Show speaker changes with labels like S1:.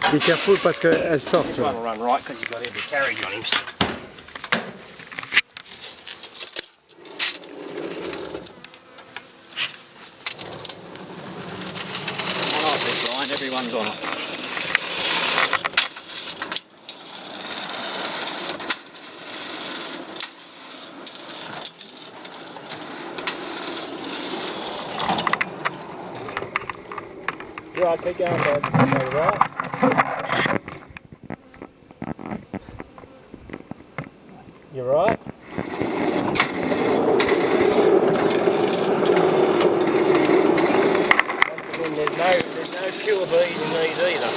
S1: Be careful parce qu'elles sortent.
S2: This one will run right because he's got heavy carriage on him. I like this line, everyone's on it. Right, keep going, Dad. Okay, right. You're right. Once again, there's no pure bees in these either.